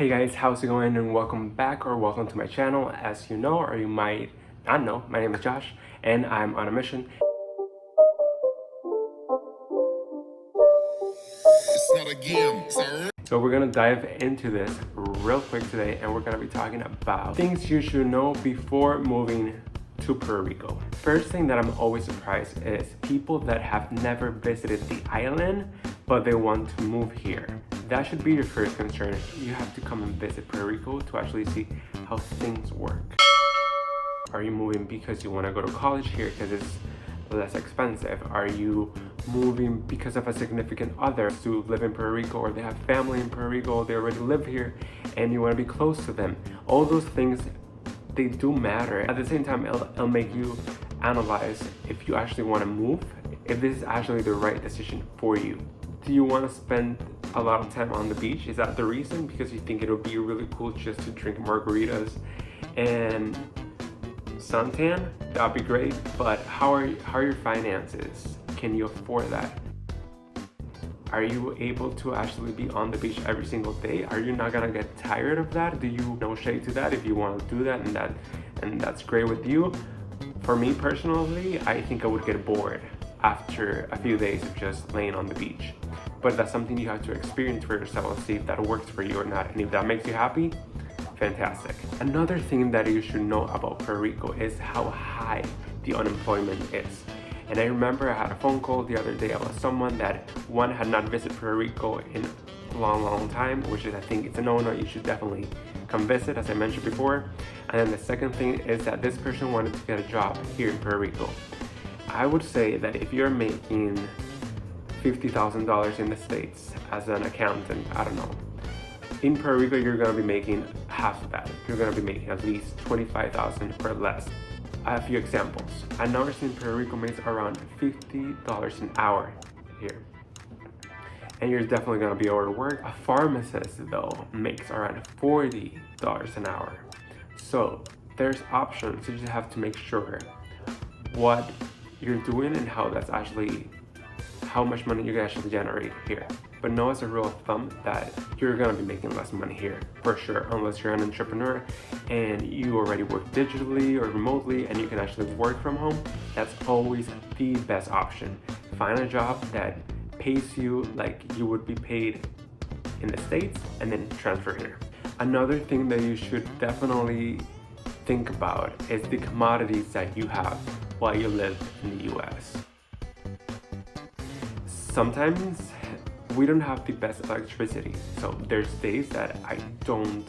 Hey guys, how's it going, and welcome back or welcome to my channel. As you know, or you might not know, my name is Josh and I'm on a mission. It's not a game, sir. So we're gonna dive into this real quick today, and we're gonna be talking about things you should know before moving to Puerto Rico. First thing that I'm always surprised is people that have never visited the island but they want to move here. That should be your first concern. You have to come and visit Puerto Rico to actually see how things work. Are you moving because you want to go to college here because it's less expensive? Are you moving because of a significant other to live in Puerto Rico, or they have family in Puerto Rico, they already live here and you want to be close to them? All those things, they do matter. At the same time, it'll make you analyze if you actually want to move, if this is actually the right decision for you. Do you want to spend a lot of time on the beach? Is that the reason? Because you think it'll be really cool just to drink margaritas and suntan? That'd be great, but how are your finances? Can you afford that? Are you able to actually be on the beach every single day? Are you not gonna get tired of that? Do you no shade to that if you want to do that and that's great with you? For me personally, I think I would get bored after a few days of just laying on the beach. But that's something you have to experience for yourself and see if that works for you or not. And if that makes you happy, fantastic. Another thing that you should know about Puerto Rico is how high the unemployment is. And I remember I had a phone call the other day about someone that one had not visited Puerto Rico in a long time, which is, I think it's a no-no. You should definitely come visit, as I mentioned before. And then the second thing is that this person wanted to get a job here in Puerto Rico. I would say that if you're making $50,000 in the States as an accountant, I don't know, in Puerto Rico you're gonna be making half of that. You're gonna be making at least $25,000 or less. I have a few examples. A nurse in Puerto Rico makes around $50 an hour here, and you're definitely gonna be overworked. A pharmacist though makes around $40 an hour. So there's options. You just have to make sure what you're doing and how much money you can actually generate here. But know as a rule of thumb that you're gonna be making less money here for sure, unless you're an entrepreneur and you already work digitally or remotely and you can actually work from home. That's always the best option. Find a job that pays you like you would be paid in the States and then transfer here. Another thing that you should definitely think about is the commodities that you have while you live in the US. Sometimes we don't have the best electricity. So there's days that I don't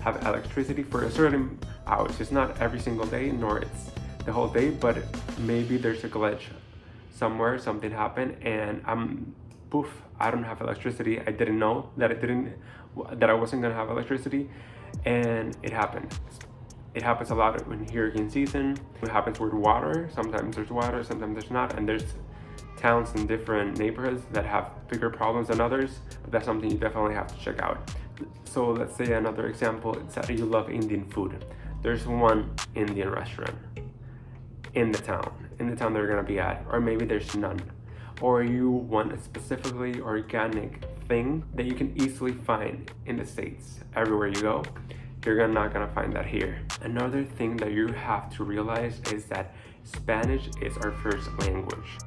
have electricity for a certain hours. It's not every single day, nor it's the whole day, but maybe there's a glitch somewhere, something happened, and poof, I don't have electricity. I didn't know that I wasn't gonna have electricity, and it happened. It happens a lot in hurricane season. It happens with water. Sometimes there's water, sometimes there's not, and there's towns in different neighborhoods that have bigger problems than others, but that's something you definitely have to check out. So let's say another example is that you love Indian food. There's one Indian restaurant in the town they're gonna be at, or maybe there's none. Or you want a specifically organic thing that you can easily find in the States. Everywhere you go, you're not gonna find that here. Another thing that you have to realize is that Spanish is our first language.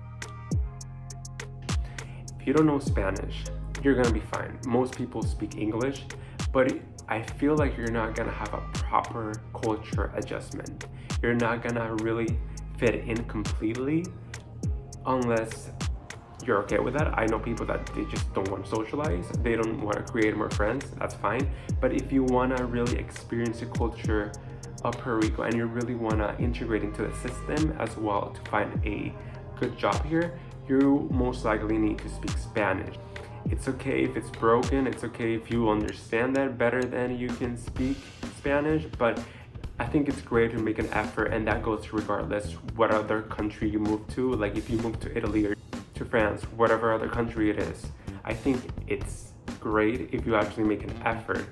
If you don't know Spanish, you're gonna be fine. Most people speak English, but I feel like you're not gonna have a proper culture adjustment. You're not gonna really fit in completely unless you're okay with that. I know people that they just don't want to socialize, they don't want to create more friends, that's fine. But if you want to really experience the culture of Puerto Rico and you really want to integrate into the system as well to find a good job here, you most likely need to speak Spanish. It's okay if it's broken, it's okay if you understand that better than you can speak Spanish, but I think it's great to make an effort, and that goes regardless what other country you move to. Like if you move to Italy or to France, whatever other country it is, I think it's great if you actually make an effort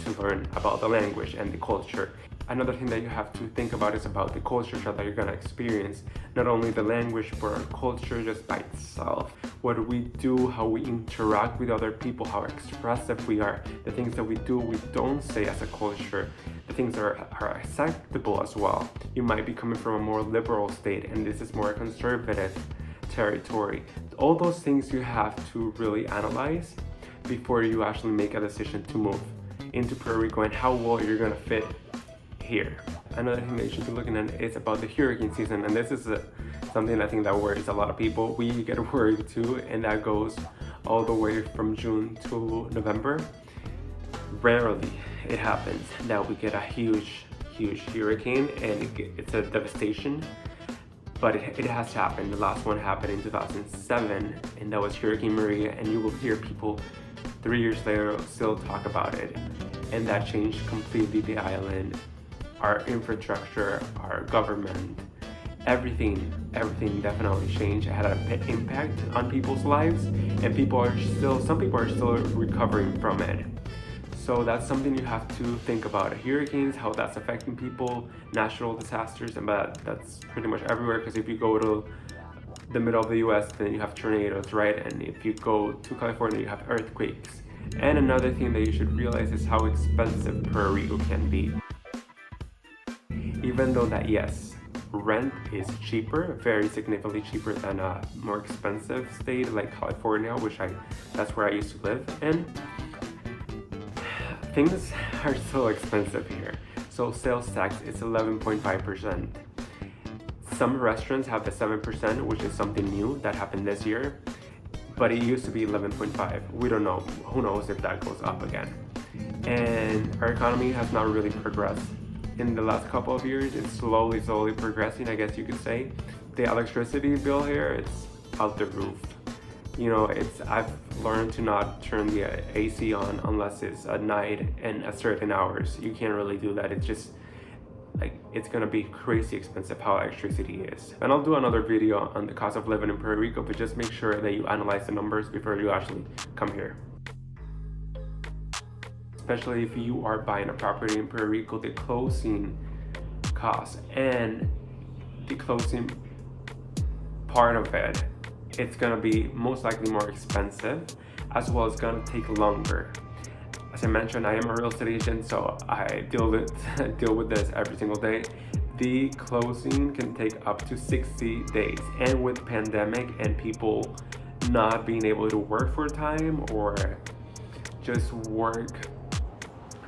to learn about the language and the culture. Another thing that you have to think about is about the culture shock that you're gonna experience. Not only the language, but our culture just by itself. What we do, how we interact with other people, how expressive we are, the things that we do, we don't say as a culture, the things that are acceptable as well. You might be coming from a more liberal state and this is more conservative territory. All those things you have to really analyze before you actually make a decision to move into Puerto Rico and how well you're gonna fit here. Another thing that you should be looking at is about the hurricane season, and this is something I think that worries a lot of people. We get worried too, and that goes all the way from June to November. Rarely it happens that we get a huge hurricane and it's a devastation, but it has happened. The last one happened in 2007, and that was Hurricane Maria, and you will hear people 3 years later still talk about it, and that changed completely the island, our infrastructure, our government, everything definitely changed. It had an impact on people's lives, and some people are still recovering from it. So that's something you have to think about. Hurricanes, how that's affecting people, natural disasters, and that's pretty much everywhere, because if you go to the middle of the US, then you have tornadoes, right? And if you go to California, you have earthquakes. And another thing that you should realize is how expensive Puerto Rico can be. Even though that, yes, rent is cheaper, very significantly cheaper than a more expensive state like California, that's where I used to live in. Things are still expensive here. So sales tax is 11.5%. Some restaurants have the 7%, which is something new that happened this year, but it used to be 11.5. We don't know. Who knows if that goes up again. And our economy has not really progressed. In the last couple of years, it's slowly progressing, I guess you could say. The electricity bill here, it's out the roof. You know, I've learned to not turn the AC on unless it's at night and at certain hours. You can't really do that. It's just like, it's gonna be crazy expensive how electricity is. And I'll do another video on the cost of living in Puerto Rico, but just make sure that you analyze the numbers before you actually come here. Especially if you are buying a property in Puerto Rico, the closing costs and the closing part of it, it's gonna be most likely more expensive, as well as gonna take longer. As I mentioned, I am a real estate agent, so I deal with this every single day. The closing can take up to 60 days, and with pandemic and people not being able to work for a time or just work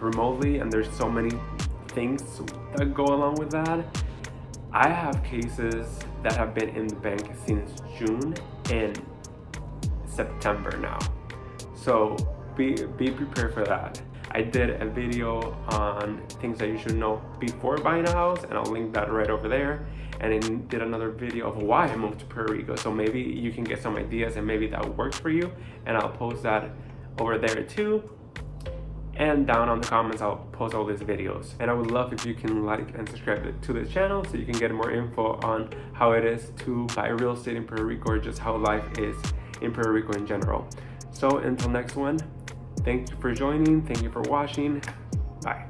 remotely, and there's so many things that go along with that. I have cases that have been in the bank since June and September now. So be prepared for that. I did a video on things that you should know before buying a house, and I'll link that right over there. And I did another video of why I moved to Puerto Rico. So maybe you can get some ideas and maybe that works for you. And I'll post that over there too. And down on the comments, I'll post all these videos. And I would love if you can like and subscribe to this channel so you can get more info on how it is to buy real estate in Puerto Rico, or just how life is in Puerto Rico in general. So until next one, thank you for joining. Thank you for watching. Bye.